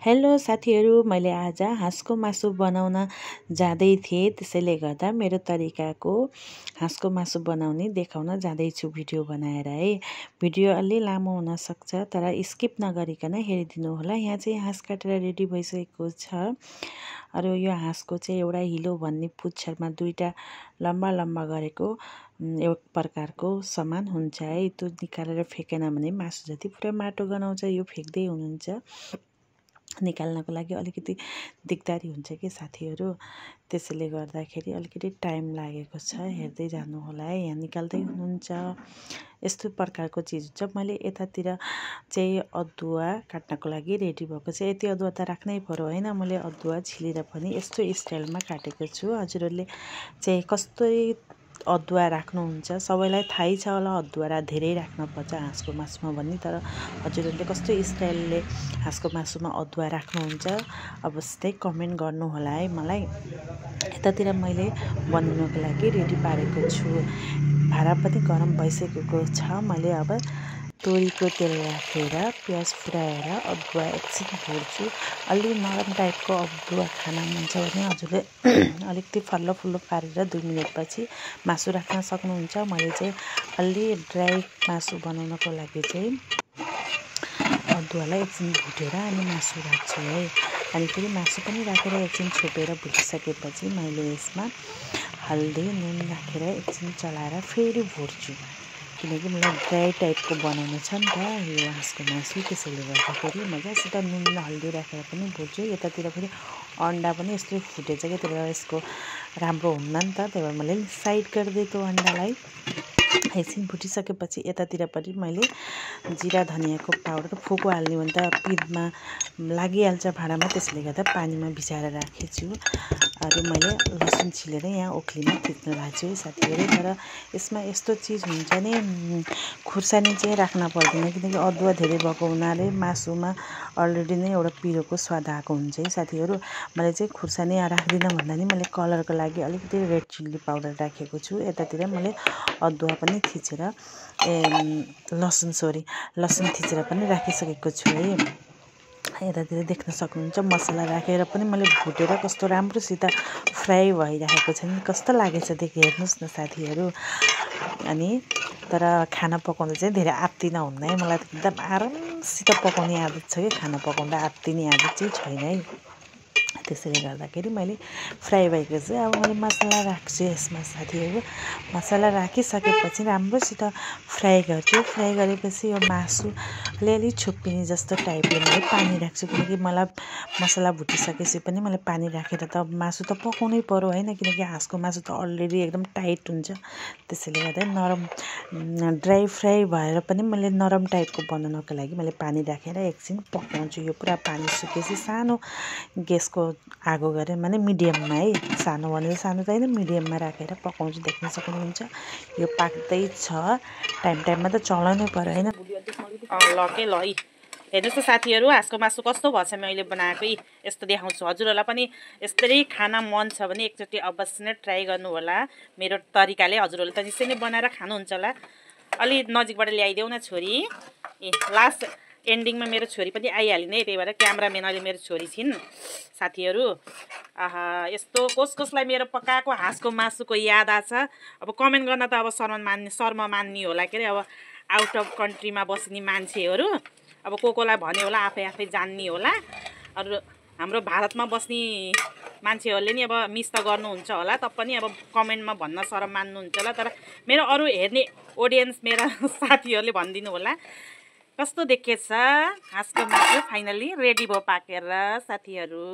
Hello साथीहरू, मैले आज हाँसको मासु बनाउन जाँदै थिएँ। त्यसैले गर्दा मेरो तरिकाको हाँसको मासु बनाउने देखाउन जाँदैछु भिडियो बनाएर है। भिडियो अलि लामो हुनसक्छ तर स्किप नगरिकन हेरिदिनु होला। यहाँ चाहिँ हाँस काटेर रेडी भइसकेको छ। अरू यो हाँसको चाहिँ एउटा हिलो भन्ने पुच्छरमा दुईटा लम्बा लम्बा गरेको एक प्रकारको सामान हुन्छ है। त्यो निकालेर फेकेन भने मासु जति पुरै माटो गनाउँछ। यो फ्याँक्दै हुनुहुन्छ, निकाल्नको लागि अलिकति दिक्दारी हुन्छ कि साथीहरू। त्यसैले गर्दाखेरि अलिकति टाइम लागेको छ, हेर्दै जानु होला है। यहाँ निकाल्दै हुनुहुन्छ, यस्तो प्रकारको चिज हुन्छ। मैले यतातिर चाहिँ अदुवा काट्नको लागि रेडी भएको छ। यति अदुवा त राख्नै पर्यो होइन। मैले अदुवा छिलेर पनि यस्तो स्टाइलमा काटेको छु। हजुरहरूले चाहिँ कस्तो अदुवा राख्नुहुन्छ, सबैलाई थाहै छ होला अदुवा धेरै राख्नुपर्छ हाँसको मासुमा भन्ने। तर हजुरहरूले कस्तो स्टाइलले हाँसको मासुमा अदुवा राख्नुहुन्छ अवश्य कमेन्ट गर्नु होला है मलाई। यतातिर मैले बनाउनको लागि रेडी पारेको छु। भाँडा पनि गरम भइसकेको छ। मैले अब तोरीको तेल राखेर प्याज फुराएर अदुवा एकछिन भुट्छु। अलि नरम टाइपको अदुवा खाना मन छ भने हजुरले अलिकति फल्लो फुल्लो पारेर 2 मिनटपछि मासु राख्न सक्नुहुन्छ। मैले चाहिँ अलि ड्राई मासु बनाउनको लागि चाहिँ अदुवालाई एकछिन भुटेर अनि मासु राख्छु है। अनि फेरि मासु पनि राखेर एकछिन छोपेर भुटिसकेपछि मैले यसमा हल्दी नुन राखेर एकछिन चलाएर फेरि भुट्छु, किनकि मलाई ड्राई टाइपको बनाउनु छ नि त यो हाँसको मासु। त्यसैले गर्दाखेरि मजासित नुन हल्दी राखेर पनि भुट्छु। यतातिर फेरि अन्डा पनि यस्तो फुटेछ कि त्यसले गर्दा यसको राम्रो हुन्न नि त। त्यही भएर मैले साइड गरिदिएँ त्यो अन्डालाई। एकछिन भुटिसकेपछि यतातिर पनि मैले जिरा धनियाँको पाउडर फुको हाल्ने भने त पिठमा लागिहाल्छ भाँडामा, त्यसले गर्दा पानीमा भिजाएर राखेछु। अरू मैले लसुन छिलेर यहाँ ओखलीमा थिच्न लाग्छु है साथीहरू। तर यसमा यस्तो चिज हुन्छ नि, खुर्सानी चाहिँ राख्न पर्दैन, किनकि अदुवा धेरै भएको हुनाले मासुमा अलरेडी नै एउटा पिरोको स्वाद आएको हुन्छ है साथीहरू। मैले चाहिँ खुर्सानी राख्दिनँ भन्दा नि मैले कलरको लागि अलिकति रेड चिल्ली पाउडर राखेको छु। यतातिर मैले अदुवा पनि थिचेर लसुन थिचेर पनि राखिसकेको छु है। यतातिर देख्न सक्नुहुन्छ मसला राखेर पनि मैले भुटेर कस्तो राम्रोसित फ्राई भइरहेको छ नि, कस्तो लागेछ देखि हेर्नुहोस् न साथीहरू। अनि तर खाना पकाउँदा चाहिँ धेरै आत्तिन हुन्न है। मलाई एकदम आरामसित पकाउने आदत छ कि खाना पकाउँदा आत्तिने आदत चाहिँ छैन है। त्यसैले गर्दाखेरि मैले फ्राई भएको चाहिँ अब मैले मसला राख्छु यसमा साथीहरू। मसला राखिसकेपछि राम्रोसित फ्राई गर्छु। फ्राई गरेपछि यो मासु अलिअलि छुप्पिने जस्तो टाइपले मैले पानी राख्छु, किनकि मलाई मसला भुटिसकेपछि पनि मैले पानी राखेर त मासु त पकाउनै पर्यो होइन, किनकि हाँसको मासु त अलरेडी एकदम टाइट हुन्छ। त्यसैले गर्दा नरम ड्राई फ्राई भएर पनि मैले नरम टाइपको बनाउनको लागि मैले पानी राखेर एकछिन पकाउँछु। यो पुरा पानी सुकेपछि सानो ग्यासको आगो गरेर माने मिडियममा है, सानो भनेर सानो त होइन मिडियममा राखेर पकाउँछु। देख्न सक्नुहुन्छ यो पाक्दैछ। टाइममा त चलाउनै पर्यो होइन। ल के ल है हेर्नुहोस् त साथीहरू, हाँसको मासु कस्तो भएछ मैले बनाएकै यस्तो देखाउँछु। हजुरहरूलाई पनि यस्तै खाना मन छ भने एकचोटि अवश्य नै ट्राई गर्नु होला मेरो तरिकाले। हजुरहरूले त निश्चय नै बनाएर खानुहुन्छ होला। अलि नजिकबाट ल्याइदेऊ न छोरी। लास्ट एन्डिङमा मेरो छोरी पनि आइहाल्यो नै, त्यही भएर क्यामराम्यान अहिले मेरो छोरी छिन् साथीहरू। यस्तो कसलाई मेरो पकाएको हाँसको मासुको याद आछ अब कमेन्ट गर्न त अब शर्म मान्ने होला के अरे। अब आउट अफ कन्ट्रीमा बस्ने मान्छेहरू अब कोलाई भन्यो होला, आफै जान्ने होला। अरू हाम्रो भारतमा बस्ने मान्छेहरूले नि अब मिस त गर्नुहुन्छ होला, पनि अब कमेन्टमा भन्न शरम मान्नुहुन्छ होला। तर मेरो अरू हेर्ने ऑडियन्स मेरा साथीहरूले भनिदिनु होला कस्तो देखेछ हाँसको मासु फाइनली रेडी भयो पाकेर साथीहरू।